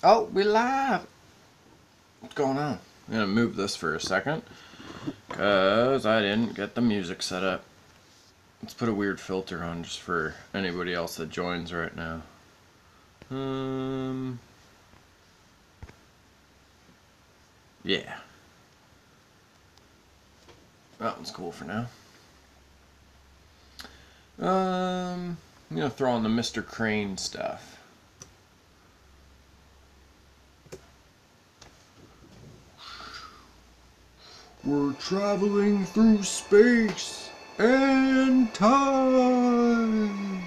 Oh, we live! What's going on? I'm gonna move this for a second, because I didn't get the music set up. Let's put a weird filter on just for anybody else that joins right now. Yeah. That one's cool for now. I'm gonna throw on the Mr. Crane stuff. We're traveling through space and time.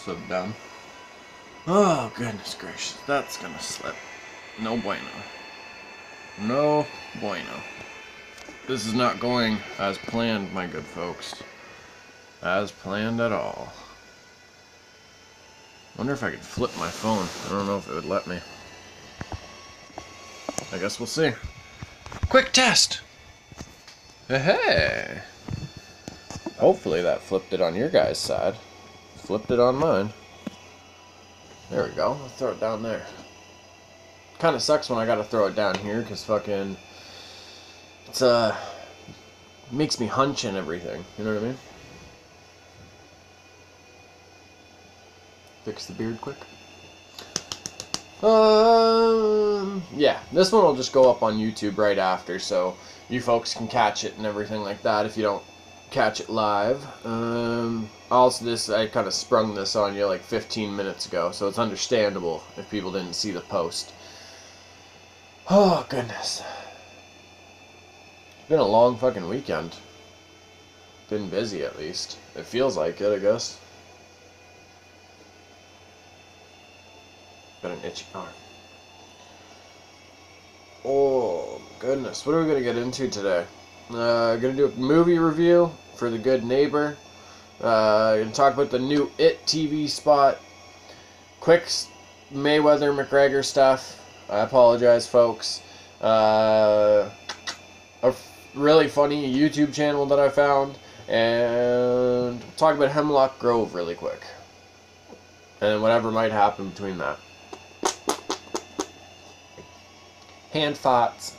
So dumb. Oh, goodness gracious. That's gonna slip. No bueno. No bueno. This is not going as planned, my good folks. As planned at all. Wonder if I could flip my phone. I don't know if it would let me. I guess we'll see. Quick test! Hey! Hopefully that flipped it on your guys' side. Flipped it on mine. There we go. Let's throw it down there. Kinda sucks when I gotta throw it down here, because fucking... It's, makes me hunch and everything. You know what I mean? Fix the beard quick. Yeah, this one will just go up on YouTube right after, so you folks can catch it and everything like that if you don't catch it live. Also, I kind of sprung this on you like 15 minutes ago, so it's understandable if people didn't see the post. Oh, goodness. It's been a long fucking weekend. Been busy, at least. It feels like it, I guess. Got an itchy arm. Oh, goodness. What are we going to get into today? Going to do a movie review for The Good Neighbor. Going to talk about the new It TV spot. Quick Mayweather-McGregor stuff. I apologize, folks. A really funny YouTube channel that I found. And talk about Hemlock Grove really quick. And whatever might happen between that. Hand FATS.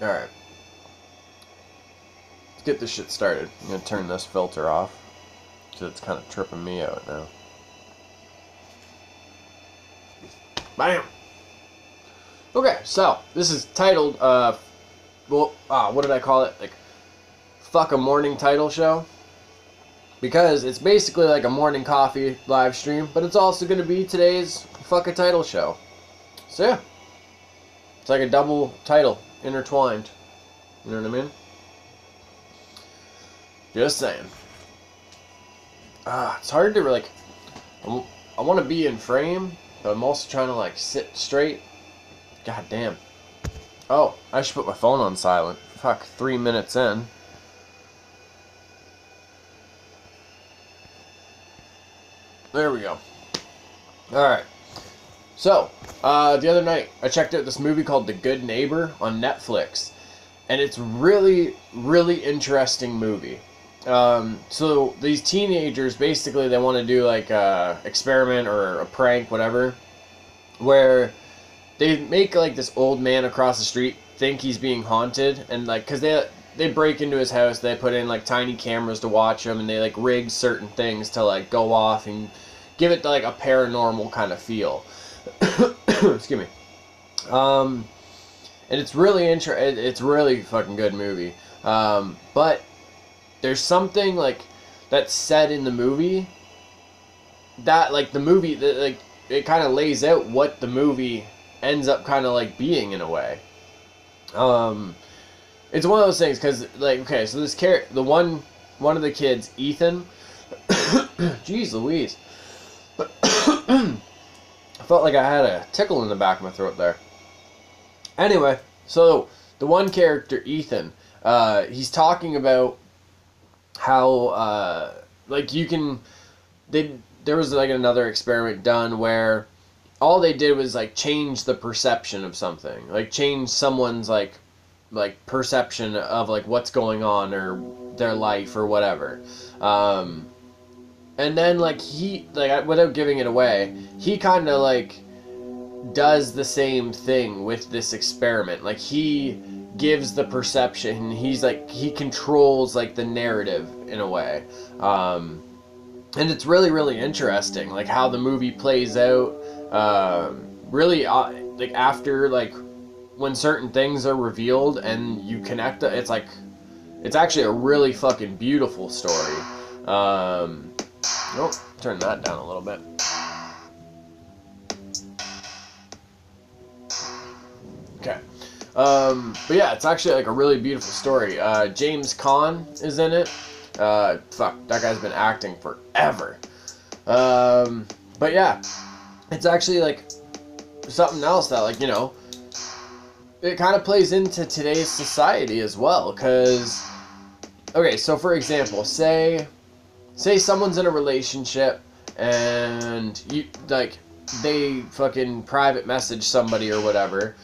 Alright. Let's get this shit started. I'm going to turn this filter off, because it's kind of tripping me out now. Bam! Okay, so, this is titled, what did I call it? Like, fuck a morning title show. Because it's basically like a morning coffee live stream, but it's also going to be today's fuck a title show. So yeah. It's like a double title intertwined. You know what I mean? Just saying. It's hard to like... I want to be in frame, but I'm also trying to like sit straight. God damn. Oh, I should put my phone on silent. Fuck, 3 minutes in. There we go. Alright. So, the other night, I checked out this movie called The Good Neighbor on Netflix. And it's really, really interesting movie. So, these teenagers, basically, they want to do, like, a experiment or a prank, whatever. Where they make, like, this old man across the street think he's being haunted. And, like, because they break into his house, they put in like tiny cameras to watch him, and they like rig certain things to like go off and give it like a paranormal kind of feel. Excuse me. And it's really it's really fucking good movie. But there's something like that's said in the movie that like the movie that like it kind of lays out what the movie ends up kind of like being in a way. It's one of those things, because, like, okay, so this one of the kids, Ethan, jeez Louise, I felt like I had a tickle in the back of my throat there. Anyway, so, the one character, Ethan, he's talking about how, like, there was, like, another experiment done where all they did was, like, change the perception of something, like, change someone's, like perception of like what's going on or their life or whatever, And then, like, he, like, without giving it away, he kind of, like, does the same thing with this experiment. Like, he gives the perception, he's, like, he controls, like, the narrative in a way. And it's really, really interesting, like, how the movie plays out. Really, like, after, like, when certain things are revealed and you connect, it's, like, it's actually a really fucking beautiful story. Oh, turn that down a little bit. Okay. But yeah, it's actually like a really beautiful story. James Caan is in it. Fuck, that guy's been acting forever. But yeah, it's actually like something else that, like, you know, it kind of plays into today's society as well. Cause, okay, so for example, say someone's in a relationship and you, like, they fucking private message somebody or whatever,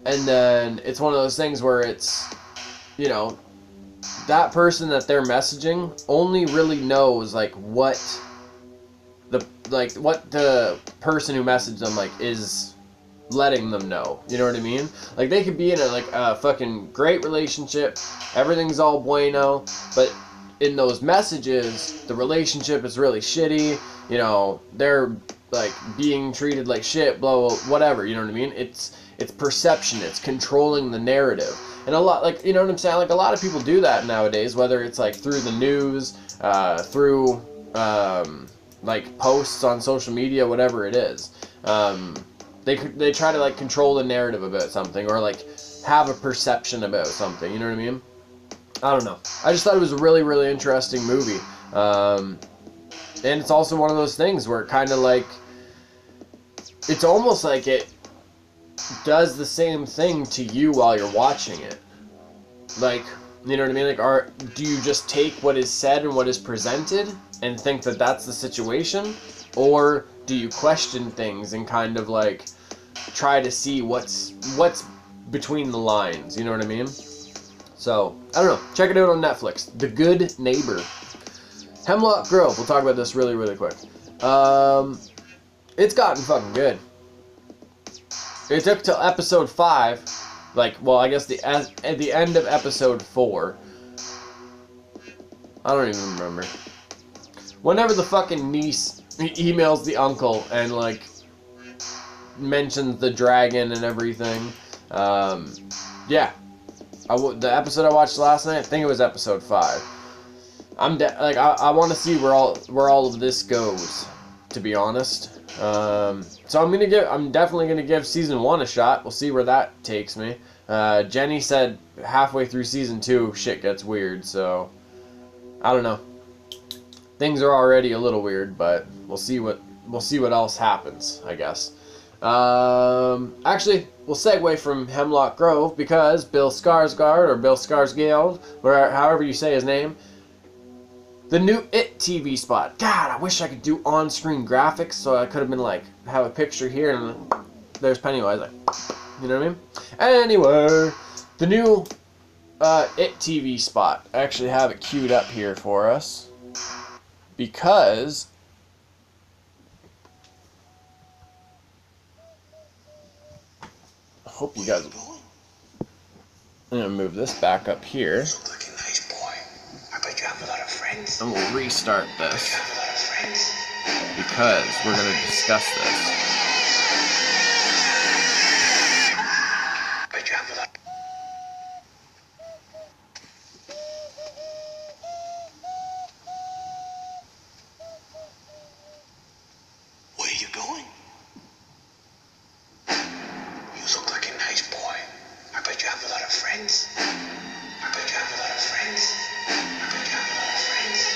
and then it's one of those things where it's, you know, that person that they're messaging only really knows, like, what the person who messaged them, like, is letting them know. You know what I mean? Like, they could be in a fucking great relationship, everything's all bueno, but in those messages, the relationship is really shitty, you know, they're, like, being treated like shit, blah, blah, whatever, you know what I mean? It's perception, it's controlling the narrative. And a lot, like, you know what I'm saying? Like, a lot of people do that nowadays, whether it's, like, through the news, through, like, posts on social media, whatever it is. They try to, like, control the narrative about something, or, like, have a perception about something, you know what I mean? I don't know. I just thought it was a really, really interesting movie. And it's also one of those things where it kind of, like, it's almost like it does the same thing to you while you're watching it. Like, you know what I mean? Like, do you just take what is said and what is presented and think that that's the situation? Or do you question things and kind of, like, try to see what's between the lines? You know what I mean? So, I don't know. Check it out on Netflix. The Good Neighbor. Hemlock Grove. We'll talk about this really, really quick. It's gotten fucking good. It took till episode 5. Like, well, I guess at the end of episode 4. I don't even remember. Whenever the fucking niece emails the uncle and, like, mentions the dragon and everything. Yeah. The episode I watched last night, I think it was episode 5. I want to see where all of this goes, to be honest. So I'm definitely gonna give season 1 a shot. We'll see where that takes me. Jenny said halfway through season 2 shit gets weird, so I don't know. Things are already a little weird, but we'll see what else happens, I guess. Actually, we'll segue from Hemlock Grove because Bill Skarsgård, or Bill Skarsgård, however you say his name, the new It TV spot. God, I wish I could do on-screen graphics, so I could have been like, have a picture here and there's Pennywise, like, you know what I mean? Anyway, the new It TV spot. I actually have it queued up here for us because I hope you guys. I'm gonna move this back up here. You look like a nice boy. I bet you have a lot of friends. And we'll restart this You have a lot of friends. because we're gonna discuss this. I bet you have a lot. Where are you going? You look like a nice boy. I bet you have a lot of friends. I bet you have a lot of friends. I bet you have a lot of friends.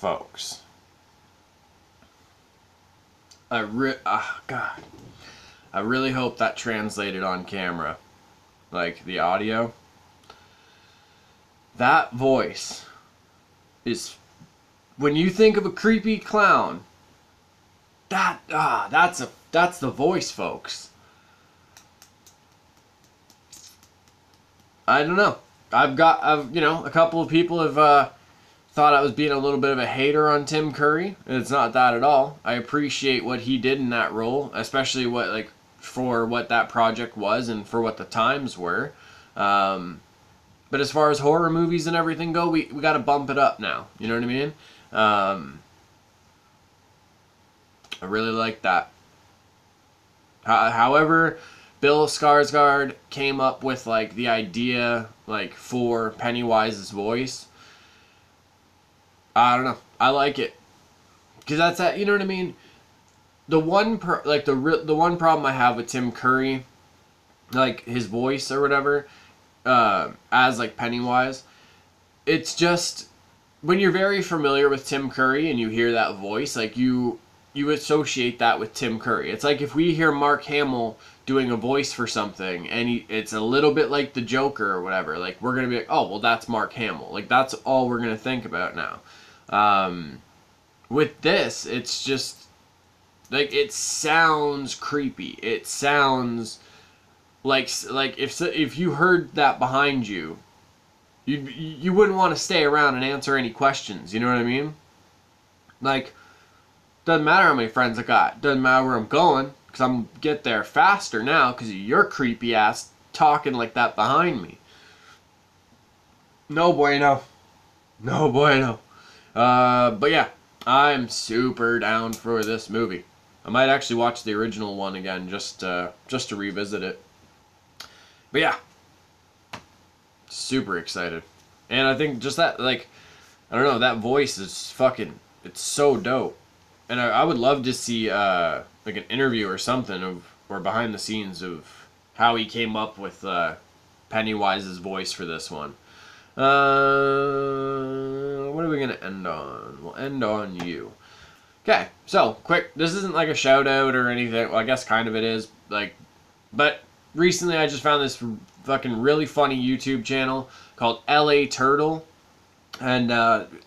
Folks, God, I really hope that translated on camera, like the audio. That voice is, when you think of a creepy clown, that's the voice, folks. I don't know. You know, a couple of people have thought I was being a little bit of a hater on Tim Curry. It's not that at all. I appreciate what he did in that role, especially for what that project was and for what the times were. But as far as horror movies and everything go, we got to bump it up now. You know what I mean? I really like that. However, Bill Skarsgård came up with like the idea like for Pennywise's voice. I don't know. I like it because that's that. You know what I mean? The one the one problem I have with Tim Curry, like his voice or whatever, as like Pennywise, it's just when you're very familiar with Tim Curry and you hear that voice, like you associate that with Tim Curry. It's like if we hear Mark Hamill doing a voice for something and it's a little bit like the Joker or whatever, like we're gonna be like, oh well, that's Mark Hamill. Like that's all we're gonna think about now. With this, it's just like it sounds creepy. It sounds like if you heard that behind you, you wouldn't want to stay around and answer any questions. You know what I mean? Like, doesn't matter how many friends I got. Doesn't matter where I'm going, because I'm get there faster now because of your creepy ass talking like that behind me. No bueno. No bueno. But yeah, I'm super down for this movie. I might actually watch the original one again just to revisit it. But yeah, super excited. And I think just that, like, I don't know, that voice is fucking, it's so dope. And I would love to see, like, an interview or something or behind the scenes of how he came up with Pennywise's voice for this one. What are we going to end on? We'll end on you. Okay, so, quick, this isn't like a shout out or anything. Well, I guess kind of it is. Like, but recently I just found this fucking really funny YouTube channel called LA Turtle. And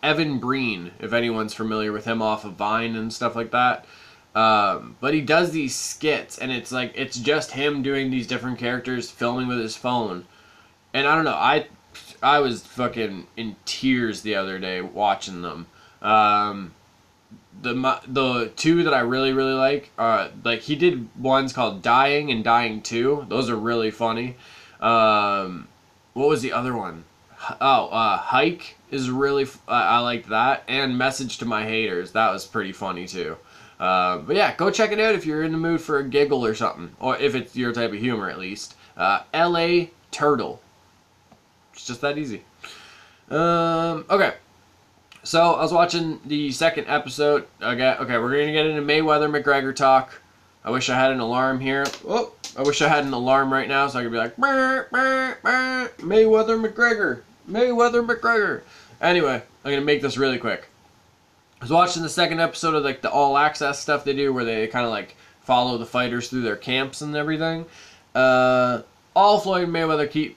Evan Breen, if anyone's familiar with him off of Vine and stuff like that. But he does these skits, and it's like, it's just him doing these different characters, filming with his phone. And I don't know, I was fucking in tears the other day watching them. The two that I really, really like he did ones called Dying and Dying 2. Those are really funny. What was the other one? Hike is really, I like that. And Message to My Haters, that was pretty funny too. But yeah, go check it out if you're in the mood for a giggle or something. Or if it's your type of humor at least. LA Turtle. It's just that easy. Okay. So, I was watching the second episode. Okay, we're going to get into Mayweather-McGregor talk. I wish I had an alarm here. Oh, I wish I had an alarm right now so I could be like, Mayweather-McGregor. Mayweather-McGregor. Anyway, I'm going to make this really quick. I was watching the second episode of like the All Access stuff they do where they kind of like follow the fighters through their camps and everything. All Floyd Mayweather he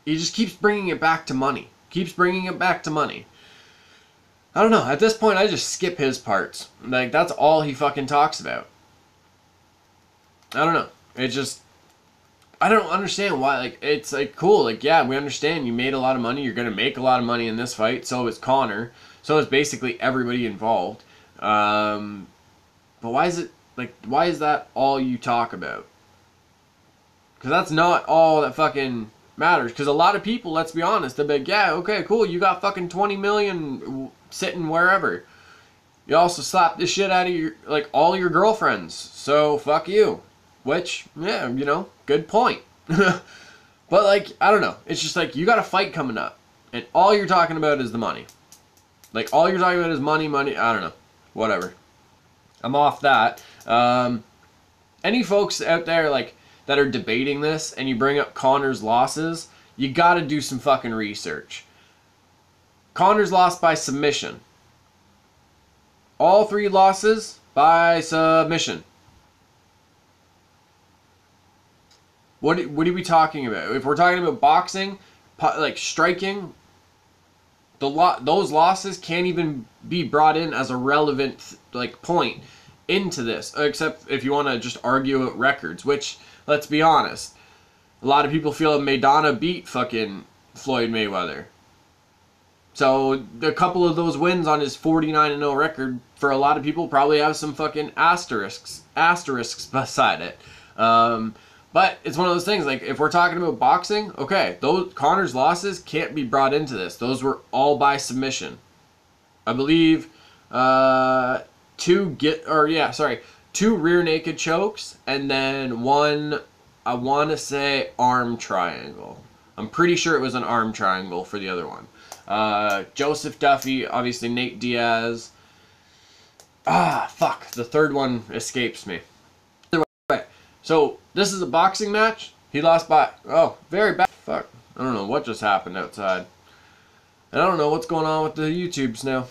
just keeps bringing it back to money. Keeps bringing it back to money. I don't know. At this point, I just skip his parts. Like, that's all he fucking talks about. I don't know. It just... I don't understand why. Like, it's, like, cool. Like, yeah, we understand you made a lot of money. You're going to make a lot of money in this fight. So is Conor. So is basically everybody involved. But why is it... Like, why is that all you talk about? Because that's not all that fucking matters. Because a lot of people, let's be honest, they'll be like, yeah, okay, cool. You got fucking 20 million... sitting wherever. You also slap the shit out of your, like, all your girlfriends. So, fuck you. Which, yeah, you know, good point. But, like, I don't know. It's just like, you got a fight coming up. And all you're talking about is the money. Like, all you're talking about is money. I don't know. Whatever. I'm off that. Any folks out there, like, that are debating this and you bring up Conor's losses, you gotta do some fucking research. Conor's lost by submission. All 3 losses by submission. What are we talking about? If we're talking about boxing, like striking, those losses can't even be brought in as a relevant like point into this. Except if you want to just argue about records, which, let's be honest, A lot of people feel Maidana beat fucking Floyd Mayweather. So a couple of those wins on his 49-0 record, for a lot of people, probably have some fucking asterisks beside it. But it's one of those things, like, if we're talking about boxing, okay, those Conor's losses can't be brought into this. Those were all by submission. I believe two rear naked chokes, and then one, I want to say, arm triangle. I'm pretty sure it was an arm triangle for the other one. Joseph Duffy, obviously Nate Diaz. Fuck, the third one escapes me. So, this is a boxing match. He lost by, very bad. Fuck, I don't know what just happened outside. I don't know what's going on with the YouTubes now.